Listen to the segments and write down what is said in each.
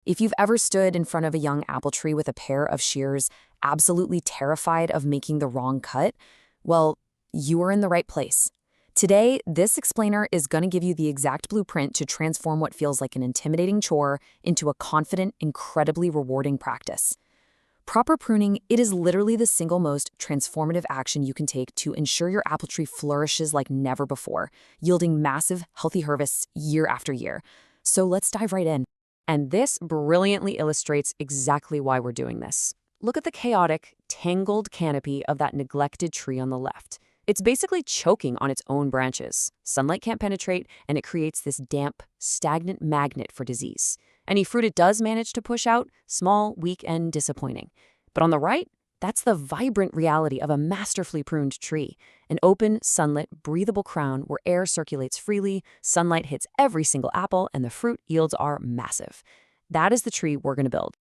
If you've ever stood in front of a young apple tree with a pair of shears, absolutely terrified of making the wrong cut, well, you are in the right place. Today, this explainer is going to give you the exact blueprint to transform what feels like an intimidating chore into a confident, incredibly rewarding practice. Proper pruning, it is literally the single most transformative action you can take to ensure your apple tree flourishes like never before, yielding massive, healthy harvests year after year. So let's dive right in. And this brilliantly illustrates exactly why we're doing this. Look at the chaotic, tangled canopy of that neglected tree on the left. It's basically choking on its own branches. Sunlight can't penetrate, and it creates this damp, stagnant magnet for disease. Any fruit it does manage to push out, small, weak, and disappointing. But on the right, that's the vibrant reality of a masterfully pruned tree. An open, sunlit, breathable crown where air circulates freely, sunlight hits every single apple, and the fruit yields are massive. That is the tree we're going to build.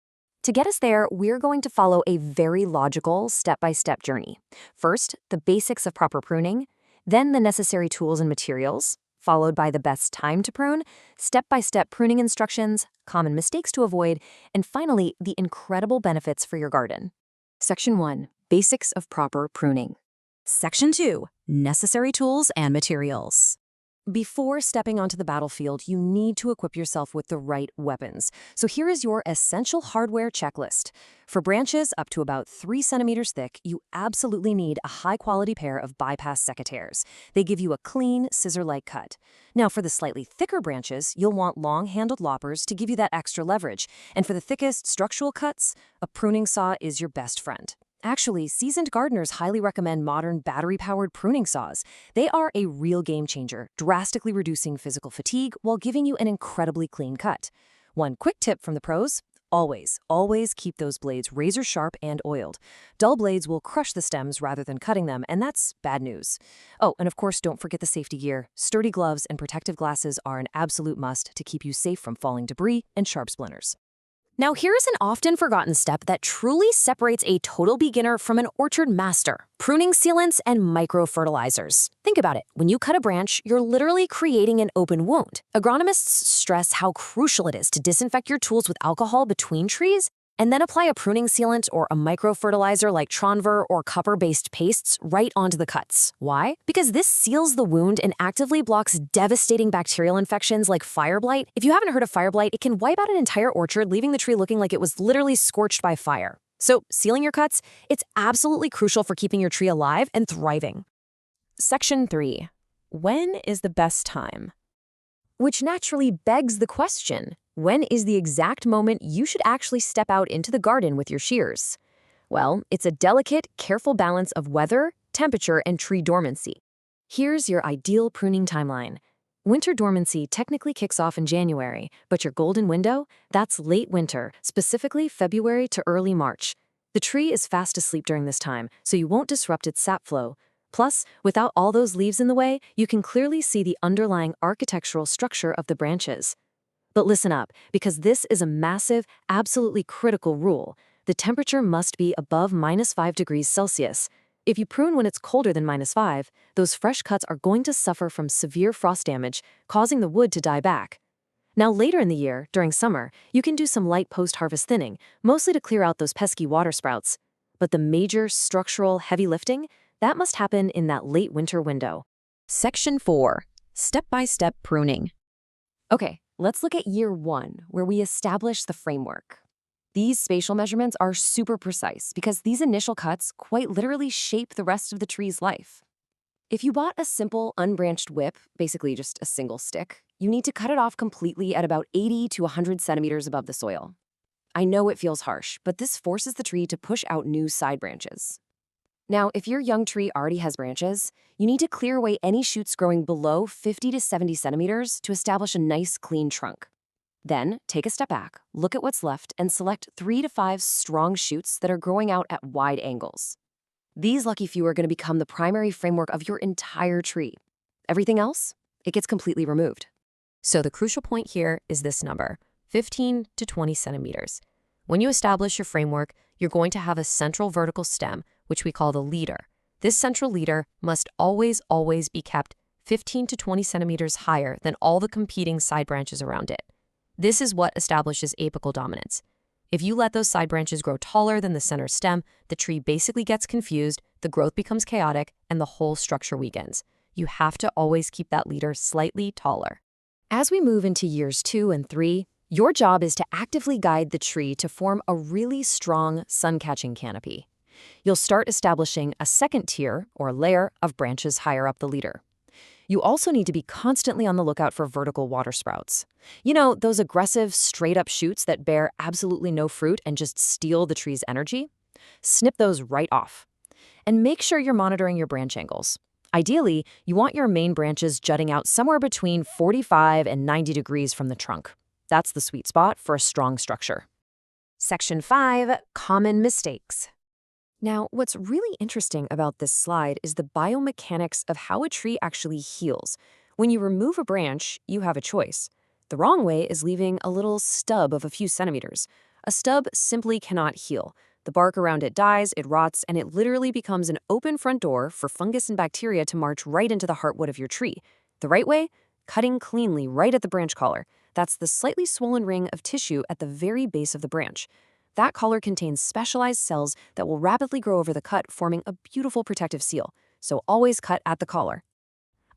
To get us there, we're going to follow a very logical, step-by-step journey. First, the basics of proper pruning, then the necessary tools and materials, followed by the best time to prune, step-by-step pruning instructions, common mistakes to avoid, and finally, the incredible benefits for your garden. Section 1. Basics of proper pruning. Section 2. Necessary tools and materials. Before stepping onto the battlefield, you need to equip yourself with the right weapons. So here is your essential hardware checklist. For branches up to about 3 centimeters thick, you absolutely need a high-quality pair of bypass secateurs. They give you a clean, scissor-like cut. Now, for the slightly thicker branches, you'll want long-handled loppers to give you that extra leverage. And for the thickest structural cuts, a pruning saw is your best friend. Actually, seasoned gardeners highly recommend modern battery-powered pruning saws. They are a real game changer, drastically reducing physical fatigue while giving you an incredibly clean cut. One quick tip from the pros: always keep those blades razor sharp and oiled. Dull blades will crush the stems rather than cutting them, and that's bad news. Oh, and of course, don't forget the safety gear. Sturdy gloves and protective glasses are an absolute must to keep you safe from falling debris and sharp splinters. Now, here's an often forgotten step that truly separates a total beginner from an orchard master: pruning sealants and micro-fertilizers. Think about it. When you cut a branch, you're literally creating an open wound. Agronomists stress how crucial it is to disinfect your tools with alcohol between trees, and then apply a pruning sealant or a micro-fertilizer like Tronver or copper-based pastes right onto the cuts. Why? Because this seals the wound and actively blocks devastating bacterial infections like fire blight. If you haven't heard of fire blight, it can wipe out an entire orchard, leaving the tree looking like it was literally scorched by fire. So, sealing your cuts, it's absolutely crucial for keeping your tree alive and thriving. Section 3. When is the best time? Which naturally begs the question: when is the exact moment you should actually step out into the garden with your shears? Well, it's a delicate, careful balance of weather, temperature, and tree dormancy. Here's your ideal pruning timeline. Winter dormancy technically kicks off in January, but your golden window, that's late winter, specifically February to early March. The tree is fast asleep during this time, so you won't disrupt its sap flow. Plus, without all those leaves in the way, you can clearly see the underlying architectural structure of the branches. But listen up, because this is a massive, absolutely critical rule. The temperature must be above -5 degrees Celsius. If you prune when it's colder than -5, those fresh cuts are going to suffer from severe frost damage, causing the wood to die back. Now, later in the year, during summer, you can do some light post-harvest thinning, mostly to clear out those pesky water sprouts. But the major structural heavy lifting, that must happen in that late winter window. Section 4. Step-by-step pruning. Okay. Let's look at year 1, where we establish the framework. These spatial measurements are super precise because these initial cuts quite literally shape the rest of the tree's life. If you bought a simple unbranched whip, basically just a single stick, you need to cut it off completely at about 80 to 100 centimeters above the soil. I know it feels harsh, but this forces the tree to push out new side branches. Now, if your young tree already has branches, you need to clear away any shoots growing below 50 to 70 centimeters to establish a nice, clean trunk. Then, take a step back, look at what's left, and select 3 to 5 strong shoots that are growing out at wide angles. These lucky few are going to become the primary framework of your entire tree. Everything else, it gets completely removed. So the crucial point here is this number: 15 to 20 centimeters. When you establish your framework, you're going to have a central vertical stem, which we call the leader. This central leader must always be kept 15 to 20 centimeters higher than all the competing side branches around it. This is what establishes apical dominance. If you let those side branches grow taller than the center stem, the tree basically gets confused, the growth becomes chaotic, and the whole structure weakens. You have to always keep that leader slightly taller. As we move into years 2 and 3, your job is to actively guide the tree to form a really strong sun-catching canopy. You'll start establishing a second tier, or layer, of branches higher up the leader. You also need to be constantly on the lookout for vertical water sprouts. You know, those aggressive, straight-up shoots that bear absolutely no fruit and just steal the tree's energy? Snip those right off. And make sure you're monitoring your branch angles. Ideally, you want your main branches jutting out somewhere between 45 and 90 degrees from the trunk. That's the sweet spot for a strong structure. Section 5, Common Mistakes. Now, what's really interesting about this slide is the biomechanics of how a tree actually heals. When you remove a branch, you have a choice. The wrong way is leaving a little stub of a few centimeters. A stub simply cannot heal. The bark around it dies, it rots, and it literally becomes an open front door for fungus and bacteria to march right into the heartwood of your tree. The right way? Cutting cleanly right at the branch collar. That's the slightly swollen ring of tissue at the very base of the branch. That collar contains specialized cells that will rapidly grow over the cut, forming a beautiful protective seal. So always cut at the collar.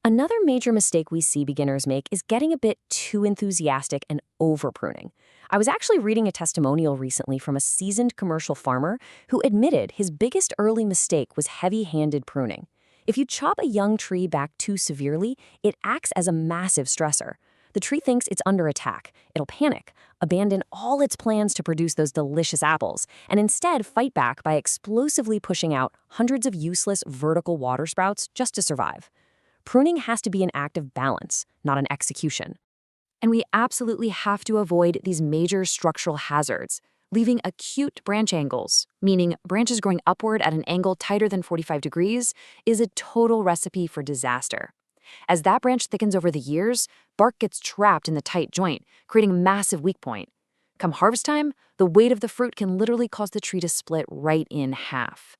Another major mistake we see beginners make is getting a bit too enthusiastic and over-pruning. I was actually reading a testimonial recently from a seasoned commercial farmer who admitted his biggest early mistake was heavy-handed pruning. If you chop a young tree back too severely, it acts as a massive stressor. The tree thinks it's under attack. It'll panic, abandon all its plans to produce those delicious apples, and instead fight back by explosively pushing out hundreds of useless vertical water sprouts just to survive. Pruning has to be an act of balance, not an execution. And we absolutely have to avoid these major structural hazards. Leaving acute branch angles, meaning branches growing upward at an angle tighter than 45 degrees, is a total recipe for disaster. As that branch thickens over the years, bark gets trapped in the tight joint, creating a massive weak point. Come harvest time, the weight of the fruit can literally cause the tree to split right in half.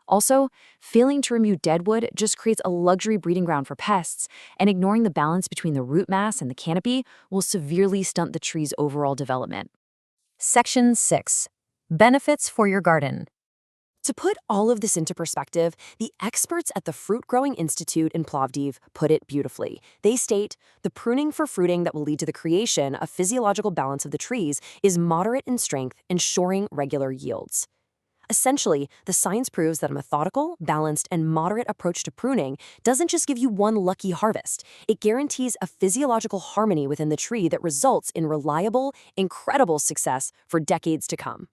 Also, failing to remove deadwood just creates a luxury breeding ground for pests, and ignoring the balance between the root mass and the canopy will severely stunt the tree's overall development. Section 6. Benefits for your garden. To put all of this into perspective, the experts at the Fruit Growing Institute in Plovdiv put it beautifully. They state, the pruning for fruiting that will lead to the creation of physiological balance of the trees is moderate in strength, ensuring regular yields. Essentially, the science proves that a methodical, balanced, and moderate approach to pruning doesn't just give you one lucky harvest. It guarantees a physiological harmony within the tree that results in reliable, incredible success for decades to come.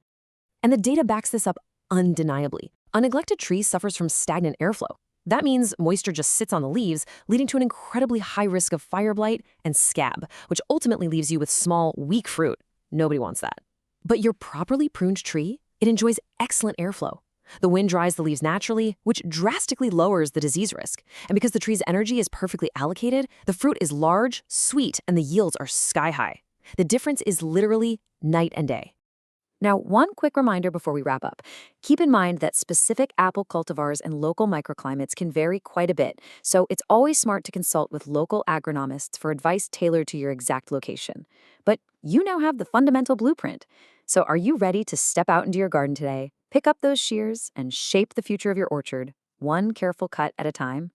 And the data backs this up undeniably. A neglected tree suffers from stagnant airflow. That means moisture just sits on the leaves, leading to an incredibly high risk of fire blight and scab, which ultimately leaves you with small, weak fruit. Nobody wants that. But your properly pruned tree, it enjoys excellent airflow. The wind dries the leaves naturally, which drastically lowers the disease risk. And because the tree's energy is perfectly allocated, the fruit is large, sweet, and the yields are sky high. The difference is literally night and day. Now, one quick reminder before we wrap up. Keep in mind that specific apple cultivars and local microclimates can vary quite a bit, so it's always smart to consult with local agronomists for advice tailored to your exact location. But you now have the fundamental blueprint. So are you ready to step out into your garden today, pick up those shears, and shape the future of your orchard, one careful cut at a time?